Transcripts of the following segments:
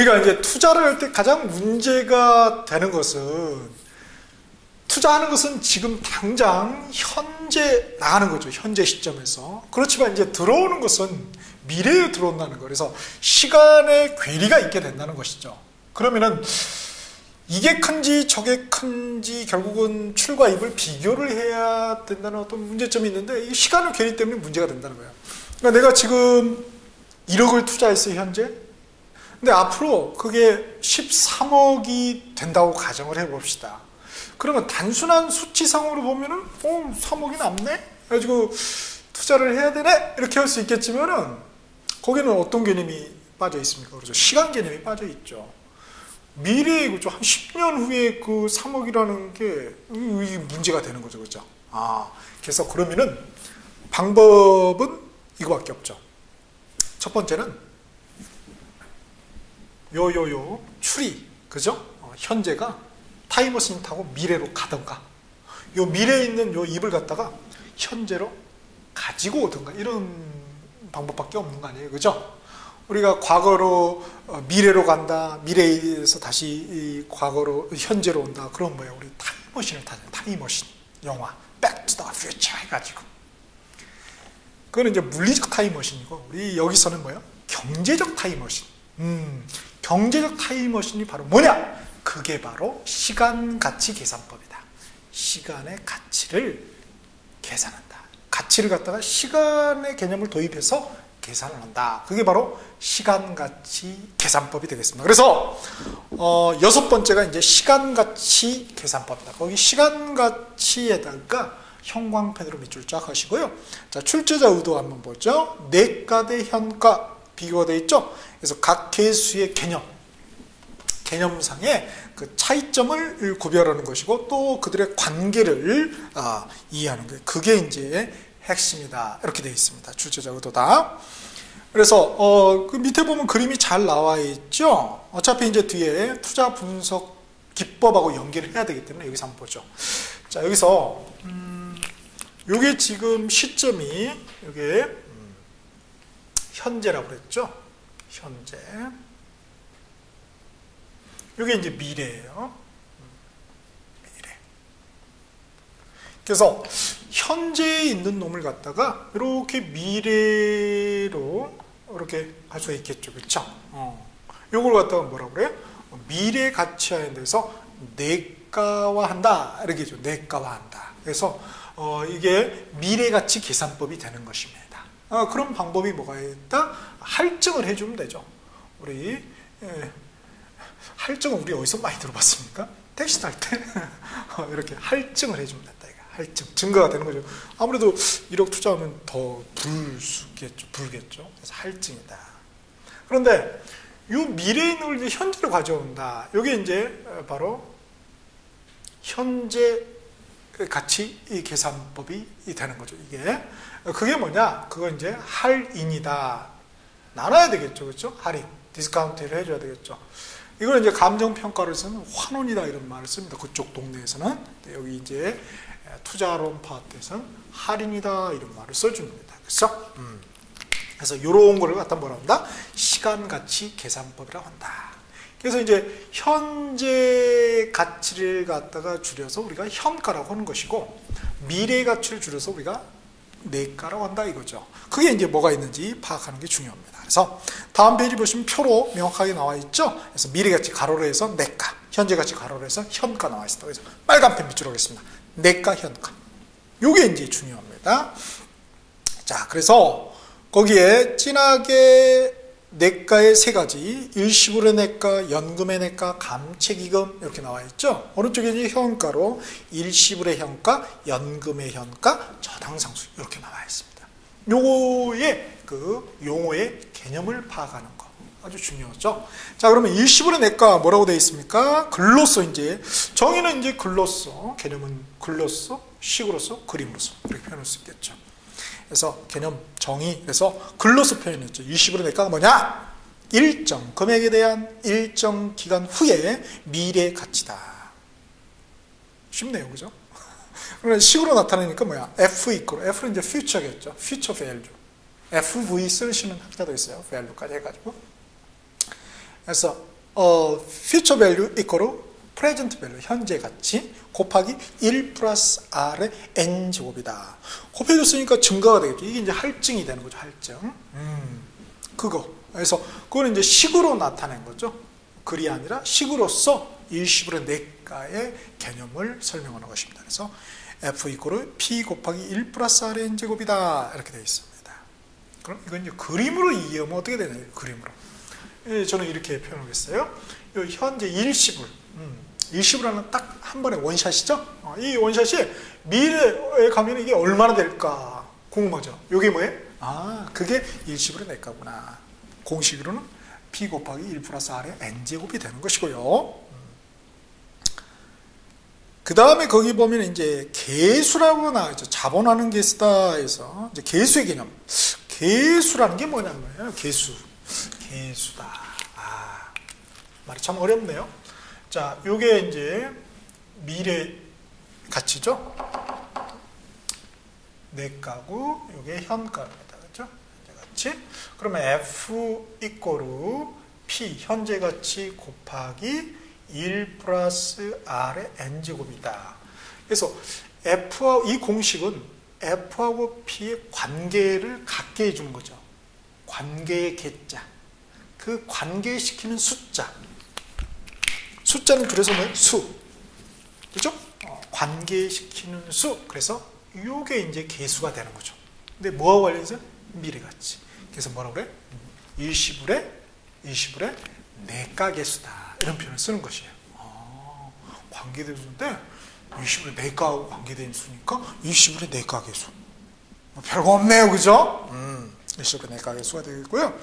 우리가 이제 투자를 할 때 가장 문제가 되는 것은, 투자하는 것은 지금 당장 현재 나가는 거죠. 현재 시점에서. 그렇지만 이제 들어오는 것은 미래에 들어온다는 거. 그래서 시간의 괴리가 있게 된다는 것이죠. 그러면은 이게 큰지 저게 큰지 결국은 출과 입을 비교를 해야 된다는 어떤 문제점이 있는데, 이 시간의 괴리 때문에 문제가 된다는 거예요. 그러니까 내가 지금 1억을 투자했어요, 현재. 근데 앞으로 그게 13억이 된다고 가정을 해봅시다. 그러면 단순한 수치상으로 보면은 3억이 남네? 그래가지고 투자를 해야 되네? 이렇게 할 수 있겠지만은 거기는 어떤 개념이 빠져 있습니까? 그렇죠. 시간 개념이 빠져 있죠. 미래에 그죠. 한 10년 후에 그 3억이라는 게 문제가 되는 거죠. 그죠. 그래서 그러면은 방법은 이거밖에 없죠. 첫 번째는 추리. 그죠? 현재가 타임머신 타고 미래로 가던가, 요 미래에 있는 요 입을 갖다가 현재로 가지고 오던가, 이런 방법밖에 없는 거 아니에요. 그죠? 우리가 과거로 미래로 간다, 미래에서 다시 이 과거로 현재로 온다. 그럼 뭐예요? 우리 타임머신을 타잖아요. 타임머신 영화 Back to the Future 해가지고. 그거는 이제 물리적 타임머신이고, 우리 여기서는 뭐예요? 경제적 타임머신. 경제적 타임머신이 바로 뭐냐? 그게 바로 시간가치 계산법이다. 시간의 가치를 계산한다. 가치를 갖다가 시간의 개념을 도입해서 계산을 한다. 그게 바로 시간가치 계산법이 되겠습니다. 그래서 6번째가 이제 시간가치 계산법이다. 거기 시간가치에다가 형광펜으로 밑줄 쫙 하시고요. 자, 출제자 의도 한번 보죠. 내가 대 현가 비교가 되어 있죠. 그래서 각 개수의 개념상의 그 차이점을 구별하는 것이고, 또 그들의 관계를 이해하는 거예요. 그게 이제 핵심이다. 이렇게 되어 있습니다. 출제자 의도다. 그래서 그 밑에 보면 그림이 잘 나와 있죠. 어차피 이제 뒤에 투자 분석 기법하고 연계를 해야 되기 때문에 여기서 한번 보죠. 자, 여기서 요게 지금 시점이 요게 현재라고 그랬죠. 현재. 이게 이제 미래예요. 미래. 그래서 현재에 있는 놈을 갖다가 이렇게 미래로 이렇게 갈 수가 있겠죠. 그렇죠? 요걸 갖다가 뭐라고 그래요? 미래 가치화에 대해서 내가화한다. 이렇게죠. 내가화한다. 그래서 이게 미래 가치 계산법이 되는 것입니다. 그런 방법이 뭐가 있다? 할증을 해주면 되죠. 우리 할증은 우리 어디서 많이 들어봤습니까? 택시 탈 때 이렇게 할증을 해주면 된다. 할증, 증가가 되는 거죠. 아무래도 1억 투자하면 더 불겠죠. 그래서 할증이다. 그런데 이 미래에 있는 걸 이제 현재로 가져온다. 이게 이제 바로 현재 가치 계산법이 되는 거죠. 그게 뭐냐? 그건 이제 할인이다. 나눠야 되겠죠. 그렇죠? 할인, 디스카운트를 해줘야 되겠죠. 이걸 이제 감정평가로서는 환원이다 이런 말을 씁니다. 그쪽 동네에서는. 여기 이제 투자론 파트에서는 할인이다 이런 말을 써줍니다. 그래서 이런 거를 갖다 뭐라 한다? 시간가치 계산법이라고 한다. 그래서 이제 현재 가치를 갖다가 줄여서 우리가 현가라고 하는 것이고, 미래 가치를 줄여서 우리가 내가라고 한다 이거죠. 그게 이제 뭐가 있는지 파악하는 게 중요합니다. 그래서 다음 페이지 보시면 표로 명확하게 나와 있죠. 그래서 미래가치 가로로 해서 내가, 현재가치 가로로 해서 현가 나와 있습니다. 그래서 빨간 펜 밑으로 하겠습니다. 내가, 현가. 요게 이제 중요합니다. 자, 그래서 거기에 진하게 내가의 세 가지, 일시불의 내가, 연금의 내가, 감채기금 이렇게 나와 있죠. 오른쪽에 이제 현가로 일시불의 현가, 연금의 현가, 저당상수 이렇게 나와 있습니다. 요거의 그 용어의 개념을 파악하는 거 아주 중요하죠. 자, 그러면 일시불의 내가 뭐라고 되어 있습니까? 글로써 이제 정의는 이제 글로써, 개념은 글로써, 식으로써, 그림으로써 이렇게 표현할 수 있겠죠. 그래서 개념 정의, 그래서 글로써 표현했죠. 일시불의 내가가 뭐냐? 일정 금액에 대한 일정 기간 후에 미래 가치다. 쉽네요, 그죠? 그러면 식으로 나타내니까 뭐야? F 이퀄, F는 이제 future겠죠. future value. FV 쓰시는 학자도 있어요. value까지 해가지고. 그래서 future value equal present value, 현재 가치 곱하기 1 플러스 R의 N제곱이다. 곱해줬으니까 증가가 되겠죠. 이게 이제 할증이 되는 거죠, 할증. 그거. 그래서 그거는 이제 식으로 나타낸 거죠. 글이 아니라 식으로서 일시불의 내가의 개념을 설명하는 것입니다. 그래서 F 이퀄 P 곱하기 1 플러스 R의 N제곱이다. 이렇게 되어 있습니다. 그럼 이건 이제 그림으로 이해하면 어떻게 되나요? 그림으로. 예, 저는 이렇게 표현하겠어요. 현재 일시불. 일시불하는 딱 한 번의 원샷이죠. 이 원샷이 미래에 가면 이게 얼마나 될까 궁금하죠. 이게 뭐예요? 그게 일시불의 내가구나. 공식으로는 P 곱하기 1 플러스 R의 N제곱이 되는 것이고요. 그 다음에 거기 보면 이제 개수라고 나와있죠. 자본하는 개수다 해서 이제 개수의 개념. 개수라는 게 뭐냐면 개수다. 말이 참 어렵네요. 자, 요게 이제 미래 가치죠. 내가고 요게 현가입니다. 그렇죠? 현재 가치. 그러면 F 이꼬르 P 현재 가치 곱하기 1 플러스 R의 N제곱이다. 그래서 F하고 이 공식은 F하고 P의 관계를 갖게 해주는 거죠. 관계의 개자. 그 관계시키는 숫자. 숫자는 그래서 뭐예요? 수. 그죠? 관계시키는 수. 그래서 이게 이제 개수가 되는 거죠. 근데 뭐하고 관련해서? 미래가치. 그래서 뭐라고 그래? 일시불의 내가 개수다. 이런 표현을 쓰는 것이에요. 관계된 수인데 일시불의 내가하고 관계된 수니까 일시불의 내가 개수. 별거 없네요. 그죠? 일시불의 내가 개수가 되겠고요.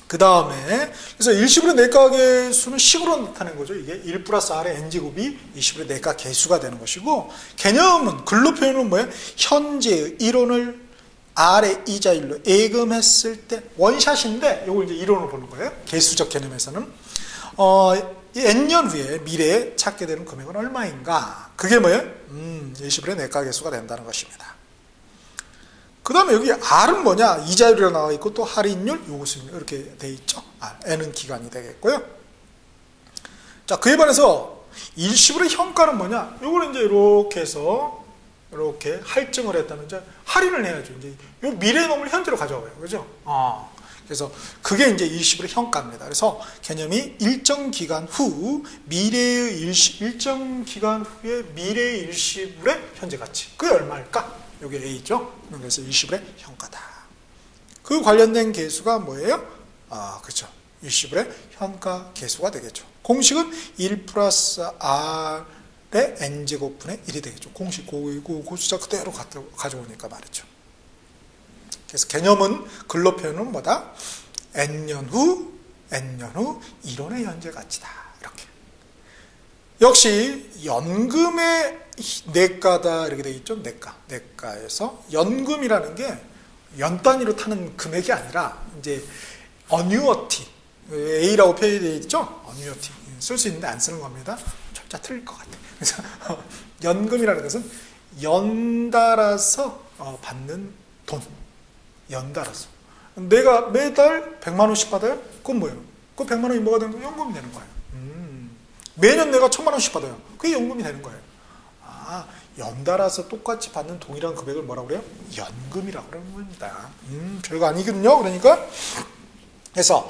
그 다음에 그래서 일시불의 내가 개수는 식으로 나타낸 거죠. 이게 1 플러스 R의 N제곱이 일시불의 내가 개수가 되는 것이고, 개념은 글로 표현은 뭐예요? 현재의 이론을 R의 이자율로 예금했을 때 원샷인데 이걸 이제 이론으로 보는 거예요. 개수적 개념에서는 N년 후에 미래에 찾게 되는 금액은 얼마인가? 그게 뭐예요? 일시불의 내가 개수가 된다는 것입니다. 그 다음에 여기 R은 뭐냐? 이자율이라고 나와 있고 또 할인율, 요구수익률 이렇게 돼 있죠. N은 기간이 되겠고요. 자, 그에 반해서 일시불의 현가는 뭐냐? 요거는 이제 이렇게 해서 이렇게 할증을 했다면 이제 할인을 해야죠. 이제 요 미래의 놈을 현재로 가져와요. 그죠? 그래서 그게 이제 일시불의 현가입니다. 그래서 개념이 일정 기간 후 미래의 일정 기간 후에 미래의 일시불의 현재 가치. 그게 얼마일까? 이게 A죠. 그래서 일시불의 현가다. 그 관련된 개수가 뭐예요? 그렇죠. 일시불의 현가 개수가 되겠죠. 공식은 1 플러스 R의 N제곱분의 1이 되겠죠. 공식 그 숫자 그대로 가져오니까 말이죠. 그래서 개념은 글로 표현은 뭐다? N년 후 이론의 현재 가치다. 이렇게. 역시 연금의 내가다 이렇게 되어 있죠. 내가에서 연금이라는 게 연 단위로 타는 금액이 아니라 이제 annuity A라고 표현이 되어 있죠. annuity 쓸 수 있는데 안 쓰는 겁니다. 철자 틀릴 것 같아. 그래서 연금이라는 것은 연달아서 받는 돈. 연달아서. 내가 매달 100만 원씩 받아요? 그건 뭐예요? 그 100만 원이 뭐가 되는 거예요? 연금이 되는 거예요. 매년 내가 1000만 원씩 받아요. 그게 연금이 되는 거예요. 연달아서 똑같이 받는 동일한 금액을 뭐라고 그래요? 연금이라고 그러는 겁니다. 별거 아니거든요. 그러니까 그래서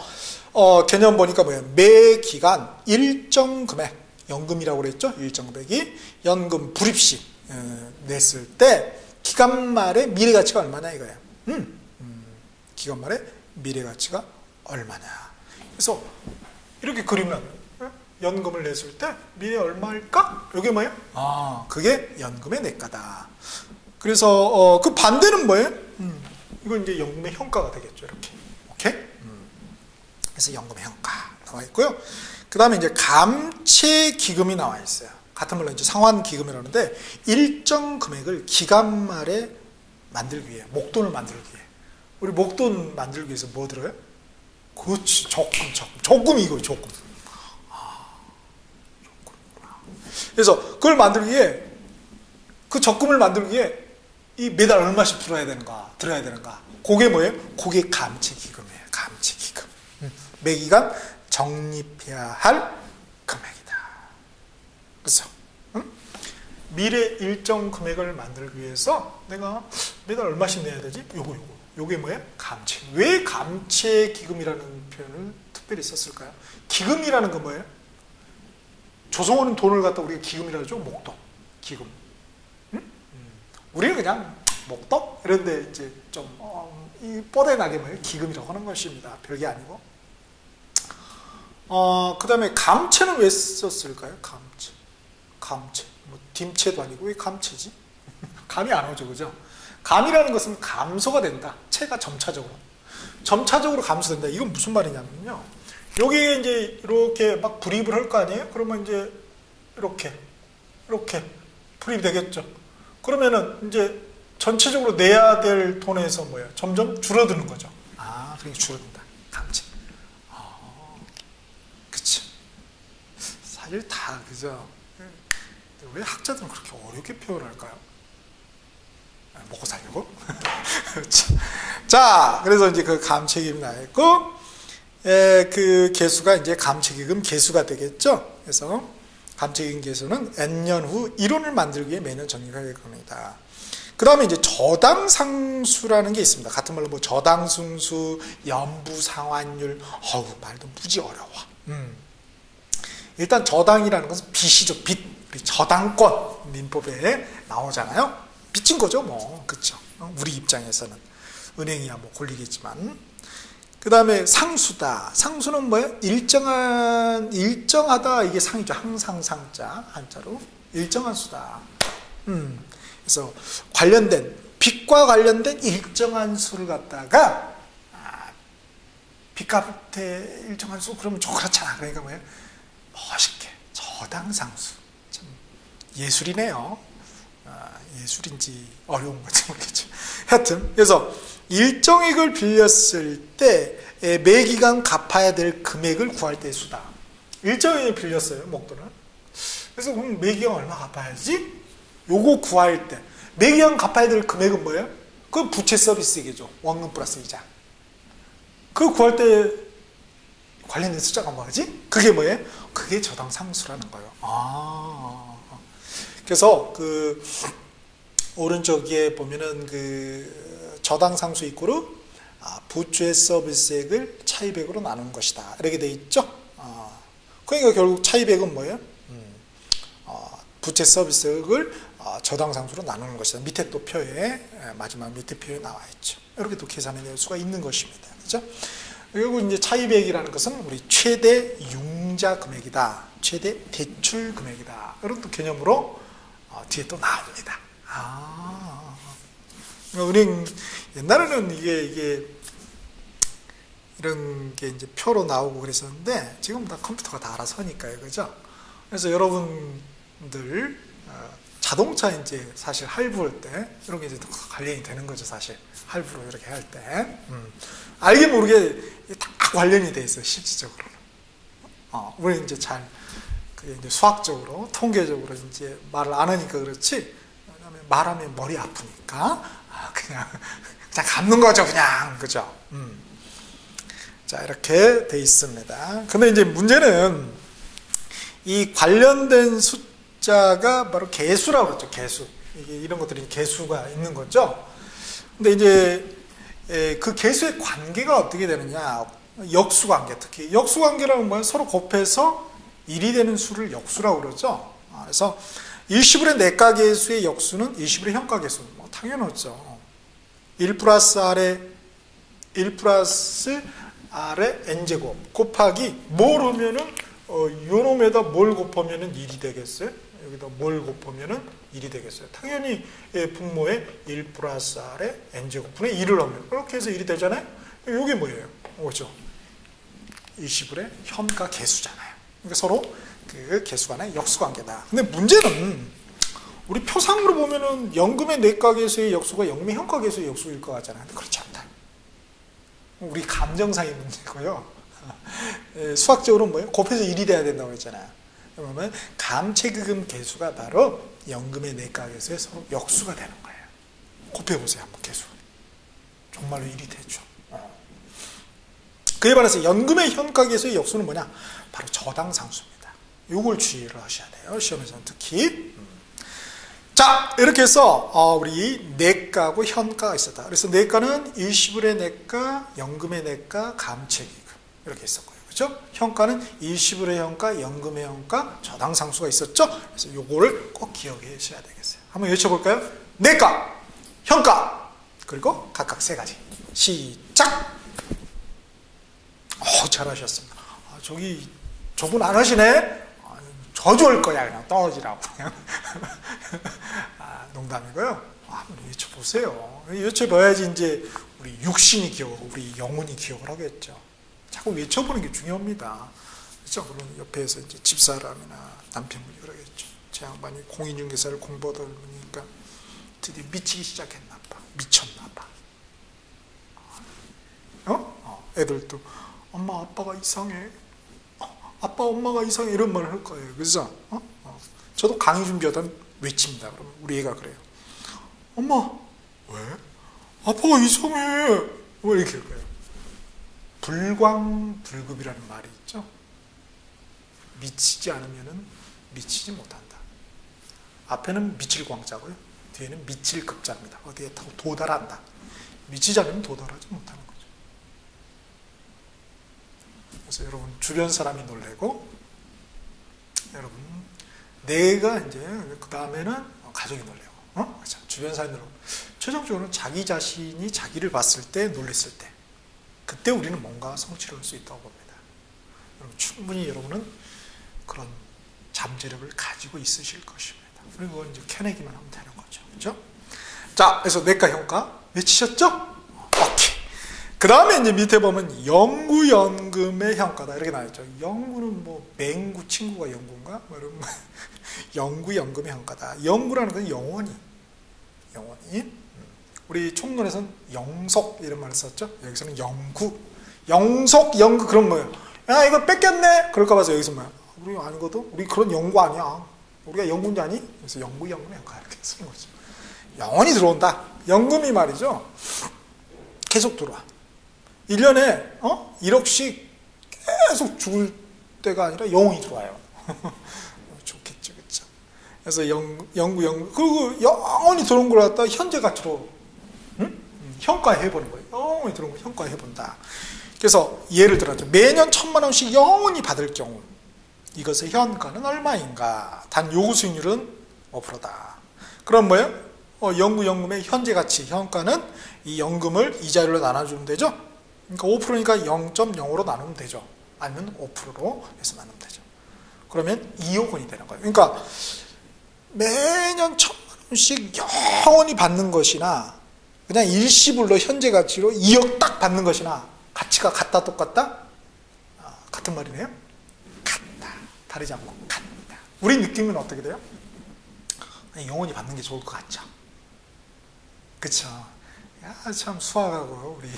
개념 보니까 뭐예요? 매 기간 일정 금액 연금이라고 그랬죠? 일정 금액이 연금 불입시 냈을 때 기간 말에 미래 가치가 얼마냐 이거예요. 기간 말에 미래 가치가 얼마냐. 그래서 이렇게 그리면 연금을 냈을 때 미래 얼마일까? 이게 뭐예요? 그게 연금의 내가다. 그래서 그 반대는 뭐예요? 이건 이제 연금의 현가가 되겠죠. 이렇게. 오케이? 그래서 연금의 현가 나와 있고요. 그 다음에 이제 감채 기금이 나와 있어요. 같은 말로 이제 상환 기금이라는데 일정 금액을 기간 말에 만들기 위해, 목돈을 만들기 위해. 우리 목돈 만들기 위해서 뭐 들어요? 그렇지, 적금이 이거예요, 적금. 그래서 그걸 만들기 위해, 그 적금을 만들기 위해 이 매달 얼마씩 들어야 되는가. 그게 뭐예요? 그게 감채기금이에요. 감채기금. 매기간 적립해야 할 금액이다. 그렇죠? 응? 미래 일정 금액을 만들기 위해서 내가 매달 얼마씩 내야 되지? 요게 뭐예요? 감채. 왜 감채 기금이라는 표현을 특별히 썼을까요? 기금이라는 건 뭐예요? 조성하는 돈을 갖다 우리가 기금이라고 하죠. 목돈. 기금. 응? 우리는 그냥 목돈? 이런데 이제 좀 이 뻗어나게 뭐예요? 기금이라고 하는 것입니다. 별게 아니고. 그 다음에 감채는 왜 썼을까요? 감채. 뭐 딤채도 아니고 왜 감채지? 감이 안 오죠, 그죠? 감이라는 것은 감소가 된다. 채가 점차적으로 감소된다. 이건 무슨 말이냐면요. 여기에 이제 이렇게 막 불입을 할 거 아니에요? 그러면 이제 이렇게 불입이 되겠죠. 그러면은 이제 전체적으로 내야 될 돈에서 뭐예요? 점점 줄어드는 거죠. 그게 줄어든다. 감채. 그치. 사실 다 그죠. 왜 학자들은 그렇게 어렵게 표현할까요? 먹고 살려고? 자, 그래서 이제 그 감채기금 나왔고, 그 개수가 이제 감채기금 개수가 되겠죠. 그래서 감채기금 개수는 N년 후 1원을 만들기 위해 매년 적립하게 겁니다. 그 다음에 이제 저당상수라는 게 있습니다. 같은 말로 뭐 저당승수, 연부상환율, 말도 무지 어려워. 일단 저당이라는 것은 빚이죠. 빚. 저당권 민법에 나오잖아요. 빚진 거죠, 뭐. 그렇죠. 우리 입장에서는 은행이야 뭐 권리겠지만. 그 다음에 상수다. 상수는 뭐예요? 일정하다. 이게 상이죠. 항상 상자 한자로 일정한 수다. 그래서 빚과 관련된 일정한 수를 갖다가 빚값에 일정한 수 그러면 좀 그렇잖아. 그러니까 뭐예요? 멋있게 저당상수. 참 예술이네요. 예술인지 어려운 건지 모르겠죠. 하여튼 그래서 일정액을 빌렸을 때 매기간 갚아야 될 금액을 구할 때의 수다. 일정액을 빌렸어요, 목돈을. 그래서 그럼 매기간 얼마 갚아야지? 요거 구할 때 매기간 갚아야 될 금액은 뭐예요? 그건 부채 서비스액이죠. 원금 플러스 이자. 그거 구할 때 관련된 숫자가 뭐지? 그게 뭐예요? 그게 저당상수라는 거예요. 그래서 그 오른쪽에 보면은 그 저당상수 이꼬르 부채 서비스액을 차입액으로 나눈 것이다. 이렇게 돼 있죠. 그러니까 결국 차입액은 뭐예요? 부채 서비스액을 저당상수로 나누는 것이다. 밑에 또 표에 마지막 밑에 표에 나와 있죠. 이렇게 또 계산해낼 수가 있는 것입니다. 그렇죠? 그리고 이제 차입액이라는 것은 우리 최대 융자 금액이다. 최대 대출 금액이다. 이런 또 개념으로 뒤에 또 나옵니다. 우리 옛날에는 이게 이런 게 이제 표로 나오고 그랬었는데 지금 다 컴퓨터가 다 알아서 하니까요, 그죠? 그래서 여러분들 자동차 이제 사실 할부할 때 이런 게 이제 관련이 되는 거죠, 사실 할부로 이렇게 할 때. 알게 모르게 다 관련이 돼 있어요, 실질적으로는. 우리 이제 잘 그게 이제 수학적으로, 통계적으로 이제 말을 안 하니까 그렇지. 왜냐하면 말하면 머리 아프니까 그냥 갚는 거죠, 그냥. 그죠? 자, 이렇게 돼 있습니다. 근데 이제 문제는 이 관련된 숫자가 바로 개수라고 그러죠, 개수. 이런 것들이 개수가 있는 거죠. 근데 이제 그 개수의 관계가 어떻게 되느냐. 역수관계, 특히 역수관계라는 뭐예요? 서로 곱해서 1이 되는 수를 역수라고 그러죠. 그래서 일시불의 내가계수의 역수는 일시불의 현가계수. 뭐 당연하죠. 1 플러스 R의 n제곱 곱하기 뭘 하면은 요놈에다 뭘 곱하면은 1이 되겠어요? 여기다 뭘 곱하면은 1이 되겠어요? 당연히 분모에 1 플러스 R의 n제곱분의 1을 하면 이렇게 해서 1이 되잖아요? 이게 뭐예요? 뭐죠? 일시불의 현가 계수잖아요. 그러니까 서로 그 계수 간의 역수관계다. 근데 문제는 우리 표상으로 보면은 연금의 내가계수의 역수가 연금의 현가계수의 역수일 것 같잖아요. 근데 그렇지 않다. 우리 감정상의 문제고요. 수학적으로 뭐예요? 곱해서 1이 돼야 된다고 했잖아요. 그러면 감채기금 계수가 바로 연금의 내가계수의 서로 역수가 되는 거예요. 곱해보세요, 한번 계수. 정말로 1이 되죠. 그에 반해서 연금의 현가계에서의 역수는 뭐냐? 바로 저당상수입니다. 이걸 주의를 하셔야 돼요. 시험에서는 특히. 자, 이렇게 해서 우리 내가하고 현가가 있었다. 그래서 내가는 일시불의 내가, 연금의 내가, 감채기금 이렇게 있었고요. 그렇죠? 현가는 일시불의 현가, 연금의 현가, 저당상수가 있었죠? 그래서 요거를 꼭 기억하셔야 되겠어요. 한번 외쳐볼까요? 내가, 현가, 그리고 각각 세 가지. 시작! 잘하셨습니다. 저분 안 하시네? 저주할 거야, 그냥 떨어지라고. 그냥. 농담이고요. 한번 외쳐보세요. 외쳐봐야지 이제 우리 육신이 기억하고 우리 영혼이 기억을 하겠죠. 자꾸 외쳐보는 게 중요합니다. 그렇죠? 그러면 옆에서 이제 집사람이나 남편분이 그러겠죠. 제 양반이 공인중개사를 공부하다 보니까 드디어 미치기 시작했나 봐. 미쳤나 봐. 애들도 엄마 아빠가 이상해. 아빠 엄마가 이상해 이런 말을 할 거예요. 그죠? 저도 강의 준비하다 외칩니다. 그러면 우리 애가 그래요. 엄마 왜? 아빠가 이상해. 왜 이렇게 할 거예요? 불광불급이라는 말이 있죠. 미치지 않으면은 미치지 못한다. 앞에는 미칠 광자고요. 뒤에는 미칠 급자입니다. 어디에 도달한다. 미치지 않으면 도달하지 못하는 거죠. 그래서 여러분 주변 사람이 놀래고 여러분 내가 이제 그 다음에는 가족이 놀래고 그렇죠? 주변 사람이 놀래고 최종적으로는 자기 자신이 자기를 봤을 때 놀랬을 때 그때 우리는 뭔가 성취를 할 수 있다고 봅니다. 여러분 충분히 여러분은 그런 잠재력을 가지고 있으실 것입니다. 그리고 그건 이제 켜내기만 하면 되는 거죠. 그렇죠? 자, 그래서 내가 현가 외치셨죠? 오케이. 그 다음에 이제 밑에 보면 영구연금의 현가다 이렇게 나와있죠. 영구는 뭐 맹구 친구가 영구인가? 뭐 이런 영구연금의 현가다. 영구라는 건 영원히. 우리 총론에서는 영속 이런 말을 썼죠. 여기서는 영구. 영속, 영구 그런 거예요. 야 이거 뺏겼네. 그럴까 봐서 여기서 뭐야? 우리 아니거든. 우리 그런 영구 아니야. 우리가 연구인지 아니? 그래서 연금의 현가 이렇게 쓰는 거죠. 영원히 들어온다. 연금이 말이죠. 계속 들어와. 1년에 1억씩 계속 죽을 때가 아니라 영원히 들어와요. 좋겠죠. 그렇죠? 그래서 연구 그리고 영원히 들어온 걸 갖다 현재 가치로 현가해보는 거예요. 영원히 들어온 걸 현가해본다. 그래서 예를 들어서 매년 1,000만 원씩 영원히 받을 경우 이것의 현가는 얼마인가? 단 요구 수익률은 5%다. 그럼 뭐예요? 연금의 현재 가치 현가는 이 연금을 이자율로 나눠주면 되죠? 그러니까 5%니까 0.05로 나누면 되죠. 아니면 5%로 해서 나누면 되죠. 그러면 2억 원이 되는 거예요. 그러니까 매년 1,000만 원씩 영원히 받는 것이나 그냥 일시불로 현재 가치로 2억 딱 받는 것이나 가치가 같다 똑같다? 같은 말이네요. 같다. 다르지 않고 같다. 우리 느낌은 어떻게 돼요? 영원히 받는 게 좋을 것 같죠. 그쵸? 야, 참 수학하고 우리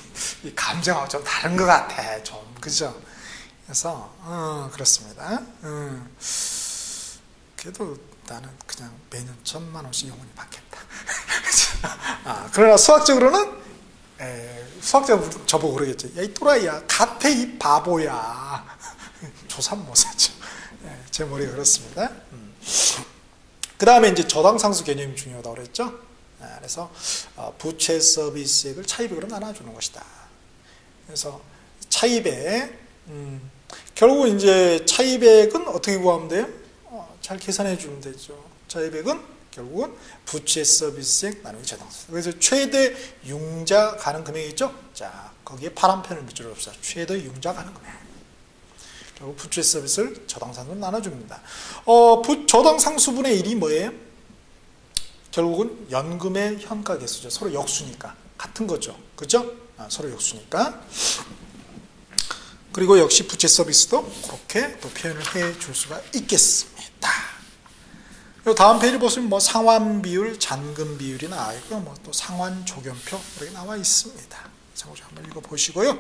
이 감정하고 좀 다른 것 같아. 좀 그죠? 그래서 그렇습니다. 그래도 나는 그냥 매년 1,000만 원씩 영원히 받겠다. 그러나 수학적으로는 수학자가 저보고 그러겠죠. 야, 이 또라이야. 같아, 이 바보야. 조삼 못 사죠. 제 머리가 그렇습니다. 그 다음에 이제 저당상수 개념이 중요하다고 그랬죠. 그래서 부채 서비스액을 차입액으로 나눠주는 것이다. 그래서 차입액, 결국 이제 차입액은 어떻게 구하면 돼요? 잘 계산해 주면 되죠. 차입액은 결국은 부채 서비스액 나누기 저당상수. 그래서 최대 융자 가능 금액이 있죠. 자, 거기에 파란 편을 밑줄을 봅시다. 최대 융자 가능 금액. 결국 부채 서비스를 저당상수로 나눠줍니다. 저당상수분의 1이 뭐예요? 결국은 연금의 현가 개수죠. 서로 역수니까. 같은 거죠. 그죠? 서로 역수니까. 그리고 역시 부채 서비스도 그렇게 또 표현을 해 줄 수가 있겠습니다. 다음 페이지 보시면 뭐 상환 비율, 잔금 비율이 나와 있고 뭐 또 상환 조견표 이렇게 나와 있습니다. 참고로 한번 읽어 보시고요.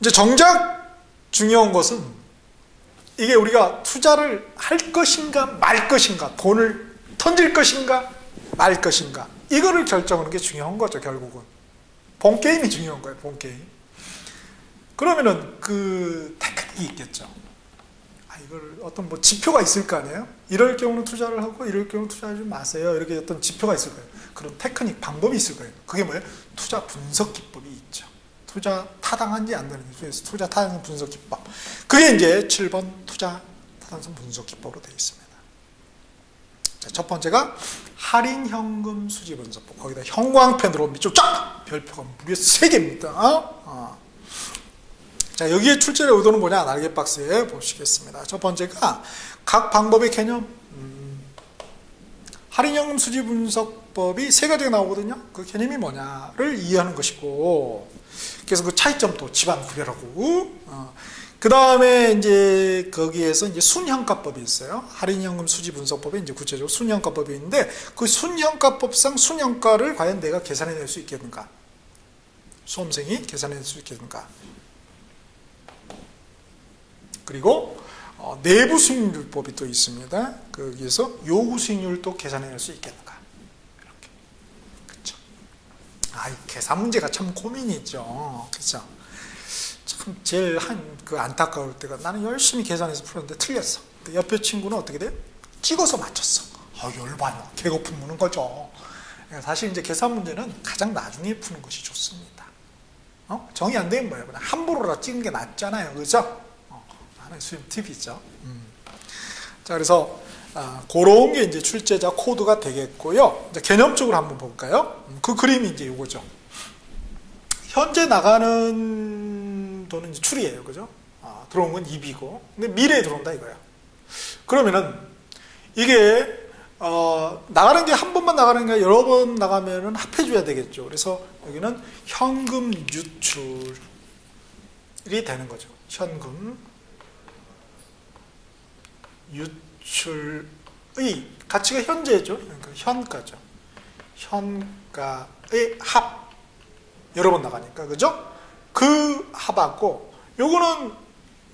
이제 정작 중요한 것은 이게 우리가 투자를 할 것인가 말 것인가, 돈을 던질 것인가 말 것인가, 이거를 결정하는 게 중요한 거죠. 결국은 본 게임이 중요한 거예요. 본 게임. 그러면은 그 테크닉이 있겠죠. 이걸 어떤 뭐 지표가 있을 거 아니에요? 이럴 경우는 투자를 하고 이럴 경우는 투자하지 마세요. 이렇게 어떤 지표가 있을 거예요. 그런 테크닉, 방법이 있을 거예요. 그게 뭐예요? 투자 분석 기법이 있죠. 투자 타당한지 안 되는지, 투자 타당성 분석 기법. 그게 이제 7번 투자 타당성 분석 기법으로 되어 있습니다. 자, 첫 번째가 할인 현금 수지 분석법. 거기다 형광펜으로 밑줄 쫙! 별표가 무려 3개입니다. 자, 여기에 출제의 의도는 뭐냐? 날개 박스에 보시겠습니다. 첫 번째가 각 방법의 개념. 할인연금 수지 분석법이 3가지가 나오거든요. 그 개념이 뭐냐를 이해하는 것이고, 그래서 그 차이점도 집안 구별하고, 그 다음에 이제 거기에서 이제 순형가법이 있어요. 할인연금 수지 분석법에 이제 구체적으로 순형가법이 있는데, 그 순형가법상 순형가를 과연 내가 계산해낼 수 있겠는가? 수험생이 계산해낼 수 있겠는가? 그리고 내부 수익률법이 또 있습니다. 거기에서 요구 수익률도 계산해낼 수 있겠는가? 이렇게. 그렇죠. 이 계산 문제가 참 고민이죠. 그렇죠. 참 제일 그 안타까울 때가 나는 열심히 계산해서 풀었는데 틀렸어. 근데 옆에 친구는 어떻게 돼요? 찍어서 맞췄어. 열받아. 개거품 무는 거죠. 사실 이제 계산 문제는 가장 나중에 푸는 것이 좋습니다. 정이 안 되면 뭐예요? 그냥 함부로라 찍은 게 낫잖아요. 그죠? 하나의 수업 팁이죠. 자, 그래서 그런 게 이제 출제자 코드가 되겠고요. 이제 개념적으로 한번 볼까요? 그 그림이 이제 이거죠. 현재 나가는 돈은 이제 출이에요, 그죠? 들어온 건 입이고, 근데 미래에 들어온다 이거예요. 그러면은 이게 나가는 게 한 번만 나가는 게 여러 번 나가면은 합해줘야 되겠죠. 그래서 여기는 현금 유출이 되는 거죠. 현금 유출의 가치가 현재죠. 그러니까 현가죠. 현가의 합. 여러 번 나가니까. 그죠? 그 합하고, 요거는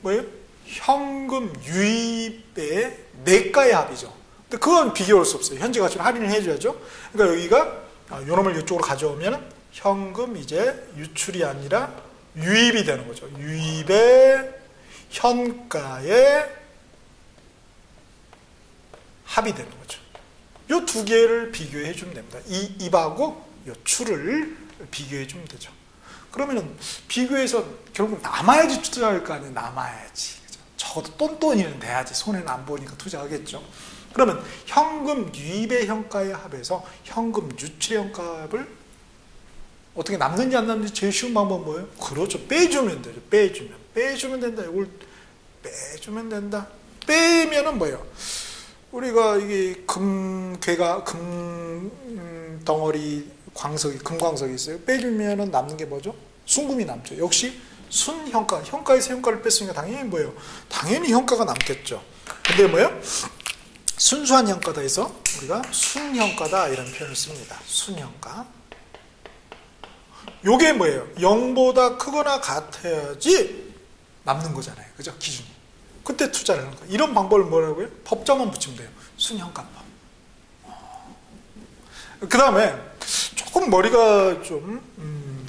뭐예요? 현금 유입의 매가의 합이죠. 근데 그건 비교할 수 없어요. 현재 가치를 할인을 해줘야죠. 그러니까 여기가, 요 놈을 이쪽으로 가져오면 현금 이제 유출이 아니라 유입이 되는 거죠. 유입의 현가의 합이 되는 거죠. 이 두 개를 비교해 주면 됩니다. 이 입하고 이 출을 비교해 주면 되죠. 그러면은 비교해서 결국 남아야지 투자할 거 아니에요. 남아야지. 그죠? 적어도 똔똔이는 돼야지. 손해는 안 보니까 투자하겠죠. 그러면 현금 유입의 현가의 합에서 현금 유출의 현가합을 어떻게 남는지 안 남는지 제일 쉬운 방법은 뭐예요? 그렇죠. 빼주면 되죠. 빼주면 된다. 이걸 빼주면 된다. 빼면은 뭐예요? 우리가 이게 괴가 덩어리 금광석이 있어요. 빼주면은 남는 게 뭐죠? 순금이 남죠. 역시 순현가, 현가에서 현가를 뺐으니까 당연히 뭐예요? 당연히 현가가 남겠죠. 근데 뭐예요? 순수한 현가다 해서 우리가 순현가다 이런 표현을 씁니다. 순현가. 요게 뭐예요? 0보다 크거나 같아야지 남는 거잖아요. 그죠? 기준이. 그때 투자를 하는 거예요. 이런 방법을 뭐라고요? 법자만 붙이면 돼요. 순현가법. 그 다음에 조금 머리가 좀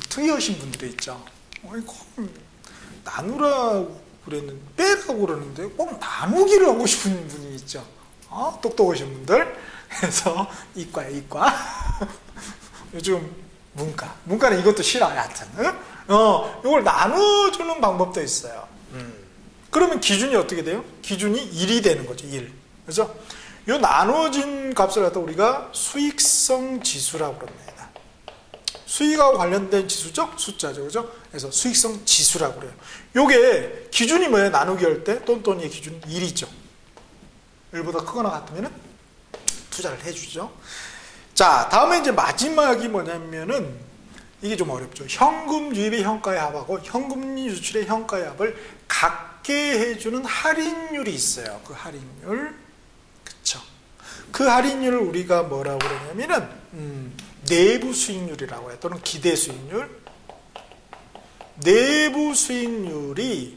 특이하신 분들이 있죠. 나누라고 그랬는데 빼라고 그러는데 꼭 나누기를 하고 싶은 분이 있죠. 똑똑하신 분들. 그래서 이과예요, 이과. 요즘 문과는 이것도 싫어요. 하여튼. 이걸 나눠주는 방법도 있어요. 그러면 기준이 어떻게 돼요? 기준이 1이 되는 거죠. 1. 그래서 이 나눠진 값을 갖다 우리가 수익성 지수라고 그럽니다. 수익하고 관련된 지수죠? 숫자죠. 그죠? 그래서 수익성 지수라고 그래요. 요게 기준이 뭐예요? 나누기 할 때 똔똔이의 기준은 1이죠. 1보다 크거나 같으면 투자를 해주죠. 자, 다음에 이제 마지막이 뭐냐면은 이게 좀 어렵죠. 현금 유입의 현가의 합하고 현금 유출의 현가의 합을 같게 해주는 할인율이 있어요. 그 할인율. 그쵸. 그 할인율을 우리가 뭐라고 그러냐면은, 내부 수익률이라고 해요. 또는 기대 수익률. 내부 수익률이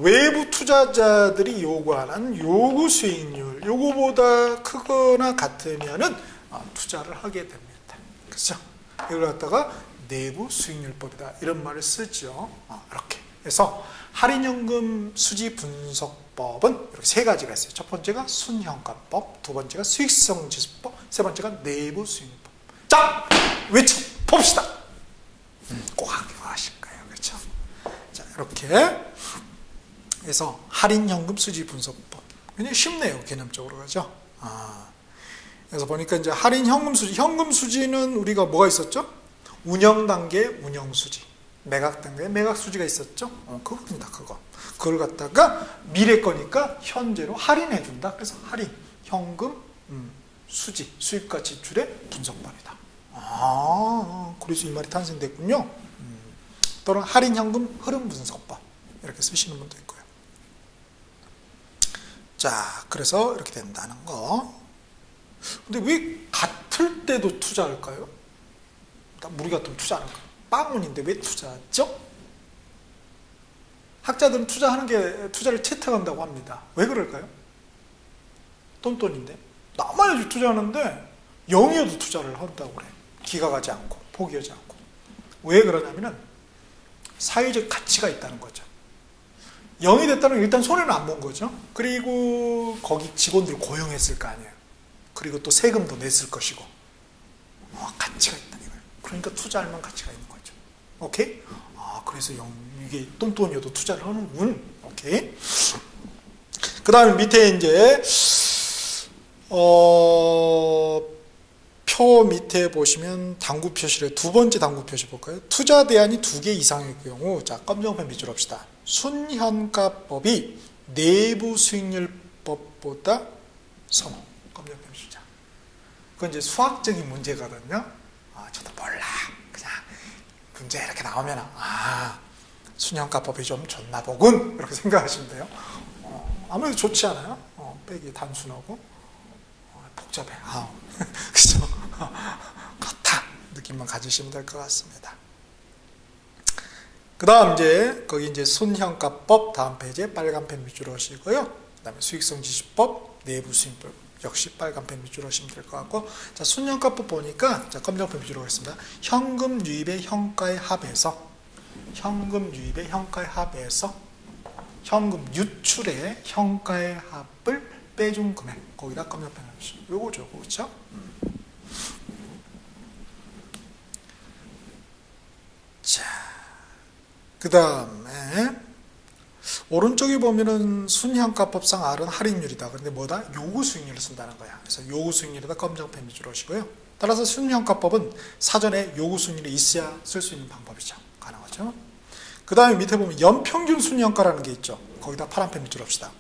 외부 투자자들이 요구하는 요구 수익률, 요거보다 크거나 같으면은 투자를 하게 됩니다. 그렇죠? 이걸 갖다가 내부 수익률법이다 이런 말을 쓰죠. 이렇게 그래서 할인연금 수지 분석법은 이렇게 세 가지가 있어요. 첫 번째가 순형가법, 두 번째가 수익성지수법, 세 번째가 내부 수익법. 자, 외쳐 봅시다. 꼭 하실 거예요. 그렇죠? 자, 이렇게 해서 할인연금 수지 분석법. 굉장히 쉽네요. 개념적으로. 그렇죠? 그래서 보니까 이제 할인 현금 수지는 우리가 뭐가 있었죠? 운영 단계 운영 수지, 매각 단계 매각 수지가 있었죠? 그겁니다. 그걸 갖다가 미래 거니까 현재로 할인해 준다. 그래서 할인 현금 수지 수입과 지출의 분석법이다. 그래서 이 말이 탄생됐군요. 또는 할인 현금 흐름 분석법 이렇게 쓰시는 분도 있고요. 자, 그래서 이렇게 된다는 거. 근데 왜 같을 때도 투자할까요? 우리 같으면 투자 안 할까요? 빵운인데 왜 투자하죠? 학자들은 투자를 채택한다고 합니다. 왜 그럴까요? 똔똔인데 나만 투자하는데 0이어도 투자를 한다고 그래. 기가 가지 않고 포기하지 않고. 왜 그러냐면은 사회적 가치가 있다는 거죠. 0이 됐다는 일단 손해는 안 본 거죠. 그리고 거기 직원들 고용했을 거 아니에요. 그리고 또 세금도 냈을 것이고 가치가 있다는 거예요. 그러니까 투자할 만한 가치가 있는 거죠. 오케이? 그래서 이게 똔똔이어도 투자를 하는군. 오케이? 그 다음에 밑에 이제 표 밑에 보시면 당구 표시래. 두 번째 당구 표시 볼까요? 투자 대안이 2개 이상의 경우, 자, 검정펜 밑줄 합시다. 순현가법이 내부 수익률법보다 선호. 검정펜 주자. 그건 이제 수학적인 문제거든요. 저도 몰라. 그냥 문제 이렇게 나오면 순현가법이 좀 좋나 보군. 이렇게 생각하시면 돼요. 아무래도 좋지 않아요? 빼기 단순하고 복잡해. 그죠? 같아 느낌만 가지시면 될 것 같습니다. 그 다음 거기 이제 순현가법 다음 페이지에 빨간 펜 밑줄 하시고요. 그 다음에 수익성지수법, 내부 수익법 역시 빨간 펜 밑줄 하시면 될 것 같고, 자, 순현가법 보니까, 자, 검정 펜 밑줄 하겠습니다. 현금 유입의 현가의 합에서, 현금 유입의 현가의 합에서, 현금 유출의 현가의 합을 빼준 금액, 거기다 검정 펜 하시죠. 요거죠, 그렇죠? 자, 그 다음에 오른쪽에 보면은 순현가법상 R은 할인율이다. 그런데 뭐다? 요구 수익률을 쓴다는 거야. 그래서 요구 수익률에다 검정펜 밑줄 하시고요. 따라서 순현가법은 사전에 요구 수익률이 있어야 쓸 수 있는 방법이죠. 가능하죠. 그 다음에 밑에 보면 연평균 순현가라는 게 있죠. 거기다 파란펜 밑줄 합시다.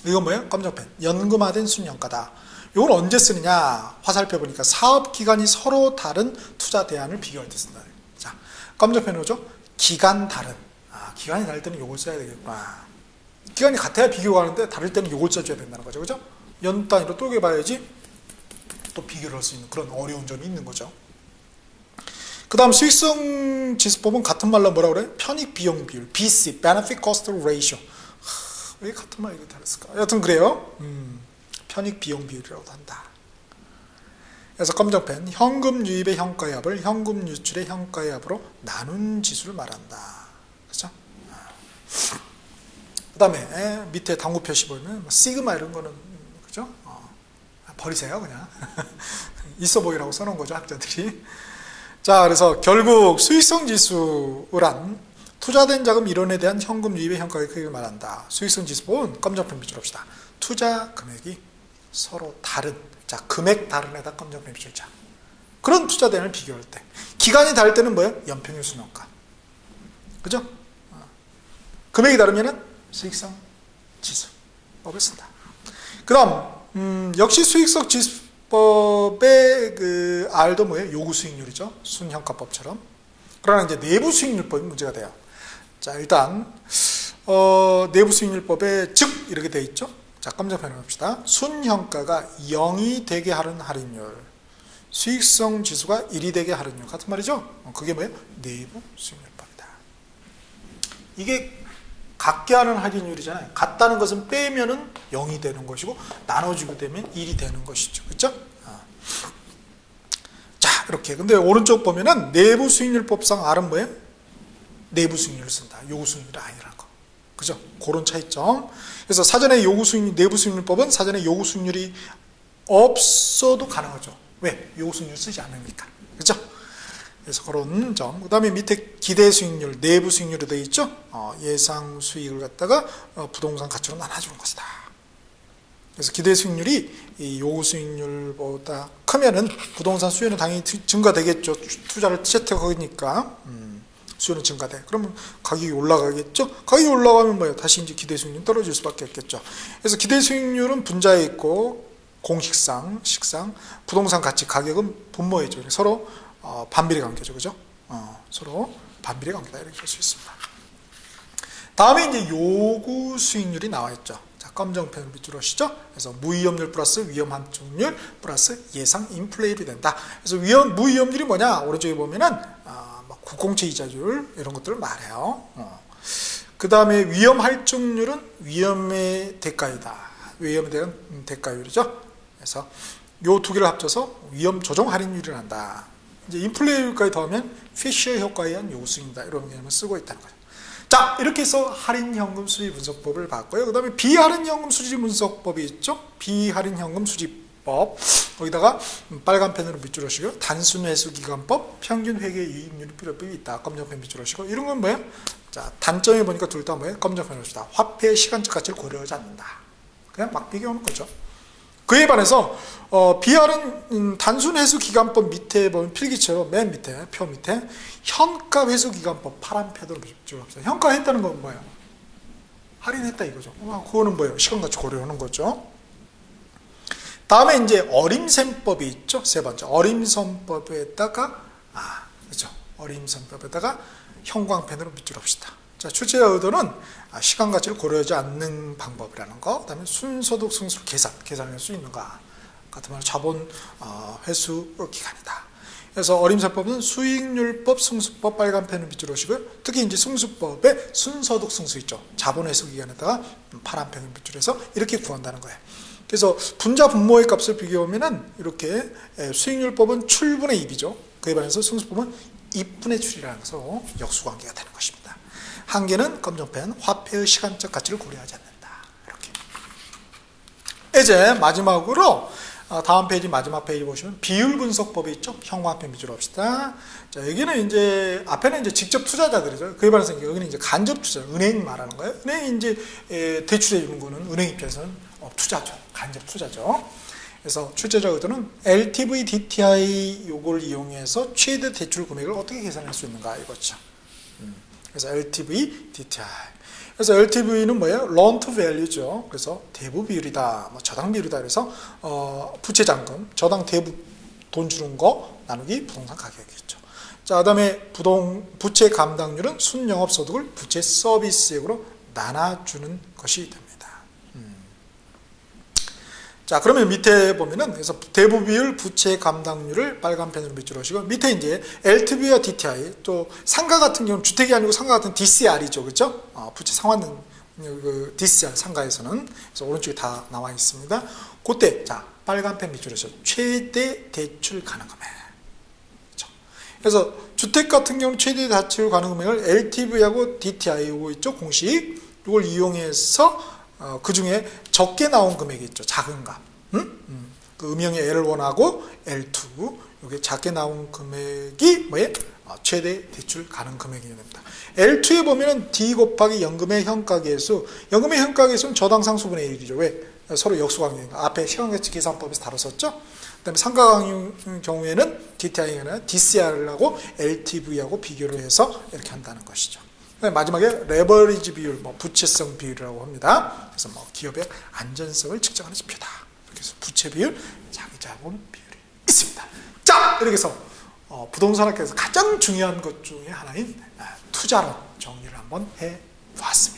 이건 뭐예요? 검정펜. 연금화된 순현가다. 이걸 언제 쓰느냐? 화살표 보니까 사업기간이 서로 다른 투자 대안을 비교할 때 쓴다. 자, 검정펜 오죠? 기간 다른. 기간이 다를 때는 요걸 써야 되겠구나. 기간이 같아야 비교가 하는데 다를 때는 요걸 써줘야 된다는 거죠. 그죠? 연 단위로 쪼개봐야지 또 비교를 할 수 있는 그런 어려운 점이 있는 거죠. 그 다음 수익성 지수법은 같은 말로 뭐라고 그래요? 편익 비용 비율, BC, Benefit Cost Ratio. 왜 같은 말이 다르을까? 여튼 그래요. 편익 비용 비율이라고도 한다. 그래서 검정펜, 현금 유입의 현가의 합을 현금 유출의 현가의 합으로 나눈 지수를 말한다. 그렇죠? 그 다음에 밑에 당구 표시 보면 시그마 이런 거는 그죠? 버리세요 그냥. 있어 보이라고 써놓은 거죠 학자들이. 자, 그래서 결국 수익성 지수란 투자된 자금 이론에 대한 현금 유입의 현가의 크기를 말한다. 수익성 지수법은 검정펜 밑줄 합시다. 투자 금액이 서로 다른, 자, 금액 다른 에다 검정펜 밑줄 자. 그런 투자 대안을 비교할 때 기간이 다를 때는 뭐예요? 연평균 순현가. 그죠? 금액이 다르면은 수익성 지수법을 쓴다. 그 다음, 역시 수익성 지수법의 그 R도 뭐예요? 요구 수익률이죠. 순현가법처럼. 그러나 이제 내부 수익률법이 문제가 돼요. 자, 일단, 내부 수익률법에 즉, 이렇게 되어 있죠. 자, 검정펜을 합시다. 순현가가 0이 되게 하는 할인율. 수익성 지수가 1이 되게 할인율. 같은 말이죠? 그게 뭐예요? 내부 수익률법이다. 이게 같게 하는 할인율이잖아요. 같다는 것은 빼면은 0이 되는 것이고 나눠주게 되면 1이 되는 것이죠. 그렇죠? 자, 이렇게. 근데 오른쪽 보면은 내부 수익률법상 R은 뭐예요? 내부 수익률을 쓴다. 요구 수익률이 아니라는 거. 그죠? 그런 차이점. 그래서 사전에 요구 수익률, 내부 수익률법은 사전에 요구 수익률이 없어도 가능하죠. 왜? 요구 수익률 쓰지 않으니까. 그죠? 그래서 그런 점. 그 다음에 밑에 기대 수익률, 내부 수익률이 되어 있죠? 예상 수익을 갖다가 부동산 가치로 나눠주는 것이다. 그래서 기대 수익률이 이 요구 수익률보다 크면은 부동산 수요는 당연히 증가되겠죠. 투자를 채택하니까 수요는 증가돼. 그러면 가격이 올라가겠죠. 가격이 올라가면 뭐예요? 다시 이제 기대 수익률 떨어질 수밖에 없겠죠. 그래서 기대 수익률은 분자에 있고 공식상, 식상, 부동산 가치 가격은 분모이죠. 서로 반비례 관계죠, 그죠? 서로 반비례 관계다 이렇게 볼 수 있습니다. 다음에 이제 요구 수익률이 나와 있죠. 검정펜으로 밑으로 하시죠. 그래서 무위험률 플러스 위험 함축률 플러스 예상 인플레이션이 된다. 그래서 무위험률이 뭐냐? 오른쪽에 보면은 국공채 이자율 이런 것들을 말해요. 그 다음에 위험 할증률은 위험의 대가이다. 위험에 대한 대가율이죠. 그래서 요 두 개를 합쳐서 위험 조정 할인율을 한다. 이제 인플레이션까지 더하면 피셔 효과에 의한 요구 수익이다. 이런 개념을 쓰고 있다는 거죠. 자, 이렇게 해서 할인현금 수지 분석법을 봤고요. 그 다음에 비할인현금 수지 분석법이 있죠. 비할인현금 수지법. 거기다가 빨간 펜으로 밑줄 하시고요. 단순회수기간법, 평균회계이익률 필요법이 있다. 검정펜 밑줄 하시고. 이런 건 뭐예요? 자, 단점에 보니까 둘 다 뭐예요? 검정펜으로 합시다. 화폐의 시간적 가치를 고려하지 않는다. 그냥 막 비교하는 거죠. 그에 반해서 비할인 단순회수기간법 밑에 보면 필기체로 맨 밑에 표 밑에 현가회수기간법 파란 패드로 밑줄합시다. 현가했다는 건 뭐예요? 할인했다 이거죠. 그거는 뭐예요? 시간같이 고려하는 거죠. 다음에 이제 어림셈법이 있죠. 세 번째 어림셈법에다가 그렇죠. 어림셈법에다가 형광펜으로 밑줄합시다. 자, 출제자 의도는 시간 가치를 고려하지 않는 방법이라는 거. 그다음에 순소득 승수를 계산할 수 있는가. 같은 말로 자본 회수 기간이다. 그래서 어림셈법은 수익률법, 승수법 빨간 펜을 밑줄 하시고요. 특히 이제 승수법에 순소득 승수 있죠. 자본 회수 기간에다가 파란 펜을 밑줄해서 이렇게 구한다는 거예요. 그래서 분자 분모의 값을 비교하면은 이렇게 수익률법은 출분의 2이죠. 그에 반해서 승수법은 2분의 출이라는 것으로 역수관계가 되는 것입니다. 한계는 검정펜, 화폐의 시간적 가치를 고려하지 않는다. 이렇게. 이제 마지막으로 다음 페이지 마지막 페이지 보시면 비율 분석법이 있죠. 형광펜 밑으로 합시다. 자, 여기는 이제 앞에는 이제 직접 투자자들이죠. 그에 반해서 여기는 이제 간접 투자, 은행 말하는 거예요. 은행이 이제 대출해 주는 거는 은행 입장에서는 투자죠. 간접 투자죠. 그래서 출제자 의도는 LTV, DTI 요걸 이용해서 최대 대출 금액을 어떻게 계산할 수 있는가 이거죠. 그래서 LTV, DTI. 그래서 LTV는 뭐예요? Loan to Value죠. 그래서 대부 비율이다, 저당 비율이다. 그래서 부채 잔금, 저당 대부 돈 주는 거 나누기 부동산 가격이죠. 자, 그다음에 부채 감당률은 순영업소득을 부채 서비스액으로 나눠주는 것이 됩니다. 자, 그러면 밑에 보면은, 그래서 대부 비율 부채 감당률을 빨간 펜으로 밑줄 하시고, 밑에 이제 LTV와 DTI, 또 상가 같은 경우는 주택이 아니고 상가 같은 DCR이죠. 그죠? 부채 상환은, DCR 상가에서는. 그래서 오른쪽에 다 나와 있습니다. 그때, 자, 빨간 펜 밑줄에서 최대 대출 가능 금액. 그렇죠? 그래서 주택 같은 경우는 최대 대출 가능 금액을 LTV하고 DTI 요거 있죠? 공식. 이걸 이용해서 그 중에 적게 나온 금액이 있죠. 작은 값. 그 음영의 L1하고 L2. 이게 작게 나온 금액이 뭐예요? 최대 대출 가능 금액이 됩니다. L2에 보면은 D 곱하기 연금의 현가계수. 연금의 현가계수는 저당 상수분의 1이죠. 왜? 서로 역수관계니까. 앞에 시간가치 계산법에서 다뤘었죠. 그 다음에 상가 경우에는 DTI나 DCR하고 LTV하고 비교를 해서 이렇게 한다는 것이죠. 마지막에 레버리지 비율, 부채성 비율이라고 합니다. 그래서 기업의 안전성을 측정하는 지표다. 그래서 부채 비율, 자기 자본 비율이 있습니다. 자, 이렇게 해서 부동산 학교에서 가장 중요한 것 중에 하나인 투자론 정리를 한번 해보았습니다.